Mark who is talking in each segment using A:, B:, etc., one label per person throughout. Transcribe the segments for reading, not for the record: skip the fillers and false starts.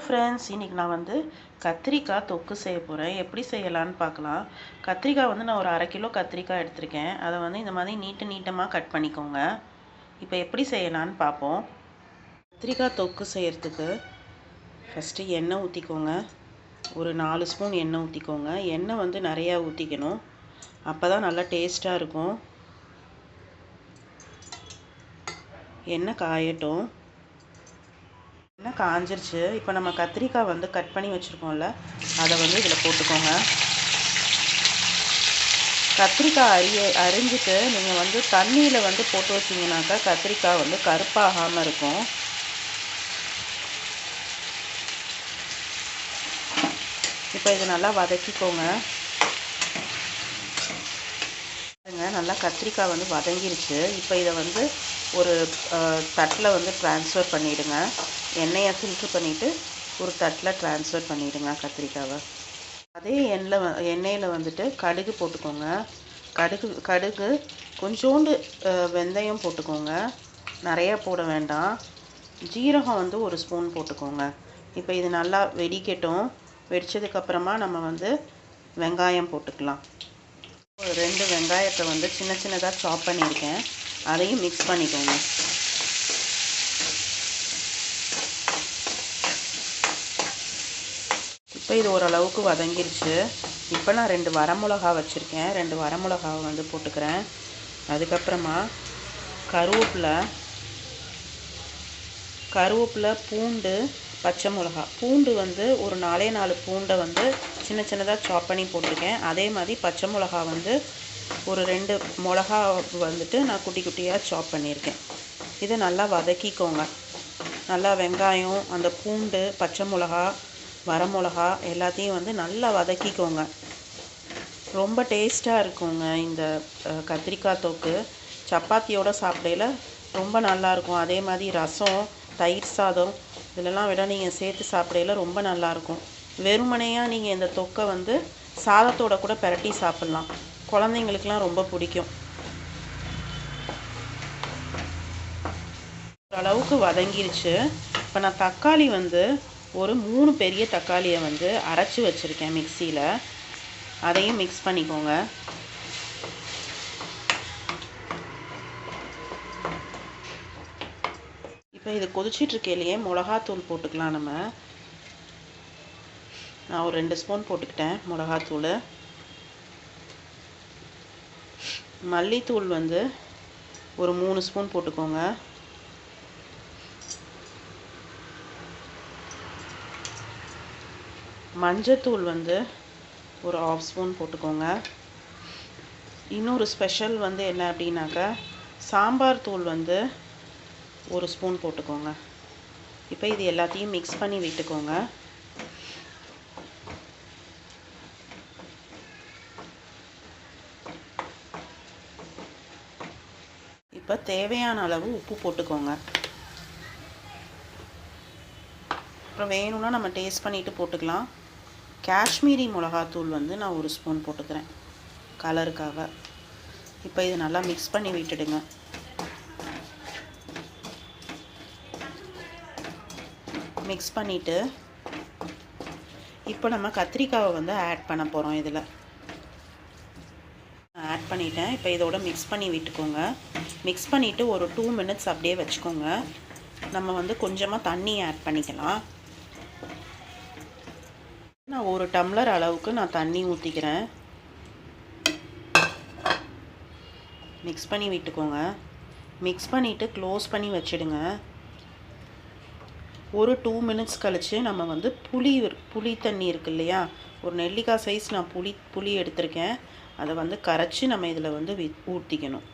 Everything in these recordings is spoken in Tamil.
A: ஃப்ரெண்ட்ஸ், இன்றைக்கி நான் கத்திரிக்காய் தொக்கு செய்ய போகிறேன். எப்படி செய்யலான்னு பார்க்கலாம். கத்திரிக்காய் நான் ஒரு 1/2 கிலோ கத்திரிக்காய் எடுத்திருக்கேன். அதை இந்த மாதிரி நீட்டமாக கட் பண்ணிக்கோங்க. இப்போ எப்படி செய்யலான்னு பார்ப்போம். கத்திரிக்காய் தொக்கு செய்கிறதுக்கு ஃபஸ்ட்டு எண்ணெய் ஊற்றிக்கோங்க. ஒரு 4 ஸ்பூன் எண்ணெய் ஊற்றிக்கோங்க. எண்ணெய் நிறையா ஊற்றிக்கணும். அப்போ தான் நல்லா டேஸ்ட்டாக இருக்கும். எண்ணெய் காயட்டும். எண்ணெய் காஞ்சிருச்சு. இப்போ நம்ம கத்திரிக்காய் கட் பண்ணி வச்சுருக்கோம்ல, அதை இதில் போட்டுக்கோங்க. கத்திரிக்காய் அரிஞ்சிட்டு நீங்கள் தண்ணியில் போட்டு வச்சிங்கனாக்கா கத்திரிக்காய் கருப்பாகாமல் இருக்கும். இப்போ இது நல்லா வதக்கிக்கோங்க. நல்லா கத்திரிக்காய் வதங்கிருச்சு. இப்போ இதை ஒரு தட்டில் ட்ரான்ஸ்ஃபர் பண்ணிவிடுங்க. எண்ணெயை ஃபில்ட்ரு பண்ணிவிட்டு ஒரு தட்டில் ட்ரான்ஸ்ஃபர் பண்ணிவிடுங்க கத்திரிக்காவை. அதே எண்ணெயில் கடுகு போட்டுக்கோங்க. கடுகு கொஞ்சோண்டு வெந்தயம் போட்டுக்கோங்க. நிறையா போட வேண்டாம். ஜீரகம் 1 ஸ்பூன் போட்டுக்கோங்க. இப்போ இது நல்லா வெடிக்கட்டும். வெடித்ததுக்கப்புறமா நம்ம வெங்காயம் போட்டுக்கலாம். ஒரு 2 வெங்காயத்தை சின்ன சின்னதாக சாப் பண்ணியிருக்கேன். அதையும் மிக்ஸ் பண்ணிக்கோங்க. இப்போ இது ஓரளவுக்கு வதங்கிருச்சு. இப்போ நான் 2 வரமிளகா வச்சுருக்கேன். 2 வரமிளகாவை போட்டுக்கிறேன். அதுக்கப்புறமா கருவேப்பிலை, பூண்டு, பச்சை மிளகா. பூண்டு ஒரு 4 பூண்டை சின்ன சின்னதாக சாப் பண்ணி போட்டிருக்கேன். அதே மாதிரி பச்சை மிளகா ஒரு 2 மிளகா நான் குட்டி குட்டியாக சாப் பண்ணியிருக்கேன். இதை நல்லா வதக்கிக்கோங்க. நல்லா வெங்காயம், அந்த பூண்டு, பச்சை மிளகா, வரமிளகா எல்லாத்தையும் நல்லா வதக்கிக்கோங்க. ரொம்ப டேஸ்ட்டாக இருக்குங்க இந்த கத்திரிக்காய் தொக்கு. சப்பாத்தியோடு சாப்பிடையில ரொம்ப நல்லாயிருக்கும். அதே மாதிரி ரசம், தயிர் சாதம் இதெல்லாம் விட நீங்கள் சேர்த்து சாப்பிடையில ரொம்ப நல்லாயிருக்கும். வெறுமனையாக நீங்கள் இந்த தொக்கை சாதத்தோட கூட பிரட்டி சாப்பிட்லாம். குழந்தைங்களுக்கெலாம் ரொம்ப பிடிக்கும். ஓரளவுக்கு வதங்கிருச்சு. இப்போ நான் தக்காளி ஒரு 3 பெரிய தக்காளியை அரைச்சி வச்சுருக்கேன் மிக்சியில். அதையும் மிக்ஸ் பண்ணிக்கோங்க. இப்போ இது கொதிச்சிட்ருக்கையிலேயே மிளகாத்தூள் போட்டுக்கலாம். நான் ஒரு 2 ஸ்பூன் போட்டுக்கிட்டேன் மிளகாத்தூள். மல்லித்தூள் ஒரு 3 ஸ்பூன் போட்டுக்கோங்க. மஞ்சத்தூள் ஒரு 1/2 ஸ்பூன் போட்டுக்கோங்க. இன்னொரு ஸ்பெஷல் என்ன அப்படின்னாக்கா சாம்பார் தூள் 1 ஸ்பூன் போட்டுக்கோங்க. இப்போ இது எல்லாத்தையும் மிக்ஸ் பண்ணி விட்டுக்கோங்க. இப்போ தேவையான அளவு உப்பு போட்டுக்கோங்க. அப்புறம் வேணும்னா நம்ம டேஸ்ட் பண்ணிவிட்டு போட்டுக்கலாம். காஷ்மீரி மிளகாத்தூள் நான் 1 ஸ்பூன் போட்டுக்கிறேன் கலருக்காக. இப்போ இது நல்லா மிக்ஸ் பண்ணி விட்டுடுங்க. மிக்ஸ் பண்ணிவிட்டு இப்போ நம்ம கத்திரிக்காவை ஆட் பண்ண போகிறோம். இதில் ஆட் பண்ணிட்டேன். இப்போ இதோட மிக்ஸ் பண்ணி விட்டுக்கோங்க. மிக்ஸ் பண்ணிவிட்டு ஒரு 2 மினிட்ஸ் அப்படியே வச்சுக்கோங்க. நம்ம கொஞ்சமாக தண்ணி ஆட் பண்ணிக்கலாம். நான் 1 டம்ளர் அளவுக்கு நான் தண்ணி ஊற்றிக்கிறேன். மிக்ஸ் பண்ணி விட்டுக்கோங்க. மிக்ஸ் பண்ணிவிட்டு க்ளோஸ் பண்ணி வச்சிடுங்க. ஒரு 2 மினிட்ஸ் கழித்து நம்ம புளி தண்ணி இருக்கு இல்லையா, ஒரு நெல்லிக்காய் சைஸ் நான் புளி எடுத்திருக்கேன். அதை கரைச்சி நம்ம இதில் ஊற்றிக்கணும்.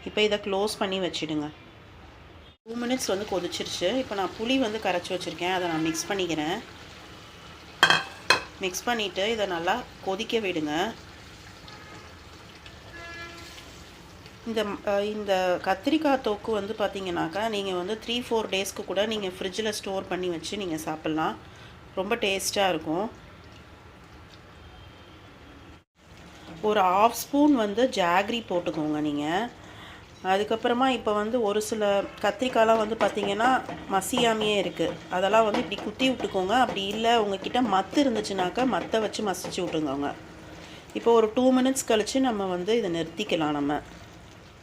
A: இப்போ இதை க்ளோஸ் பண்ணி வச்சிடுங்க. 2 மினிட்ஸ் கொதிச்சிருச்சு. இப்போ நான் புளி கரைச்சி வச்சுருக்கேன். அதை நான் மிக்ஸ் பண்ணிக்கிறேன். மிக்ஸ் பண்ணிவிட்டு இதை நல்லா கொதிக்க விடுங்க. இந்த கத்திரிக்காய் தொக்கு பார்த்தீங்கன்னாக்கா நீங்கள் 3-4 டேஸ்க்கு கூட நீங்கள் ஃப்ரிட்ஜில் ஸ்டோர் பண்ணி வச்சு நீங்கள் சாப்பிட்லாம். ரொம்ப டேஸ்ட்டாக இருக்கும். ஒரு 1/2 ஸ்பூன் ஜாகரி போட்டுக்கோங்க. நீங்கள் அதுக்கப்புறமா இப்போ வந்து ஒரு சில கத்திரிக்காய்லாம் வந்து பார்த்திங்கன்னா மசியாமையே இருக்குது. அதெல்லாம் வந்து இப்படி குத்தி விட்டுக்கோங்க. அப்படி இல்லை உங்ககிட்ட மத்து இருந்துச்சுனாக்கா மத்தை வச்சு மசிச்சு விட்டுங்கோங்க. இப்போ ஒரு 2 மினிட்ஸ் கழித்து நம்ம வந்து இதை நிறுத்திக்கலாம். நம்ம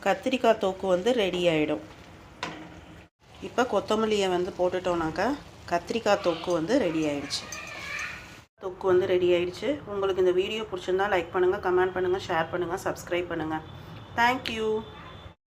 A: கத்திரிக்காய் தொக்கு வந்து ரெடி ஆகிடும். இப்போ கொத்தமல்லியை வந்து போட்டுட்டோம்னாக்கா கத்திரிக்காய் தொக்கு வந்து ரெடி ஆகிடுச்சு. தொக்கு வந்து ரெடி ஆகிடுச்சு. உங்களுக்கு இந்த வீடியோ பிடிச்சிருந்தா லைக் பண்ணுங்கள், கமெண்ட் பண்ணுங்கள், ஷேர் பண்ணுங்கள், சப்ஸ்கிரைப் பண்ணுங்கள். தேங்க்யூ.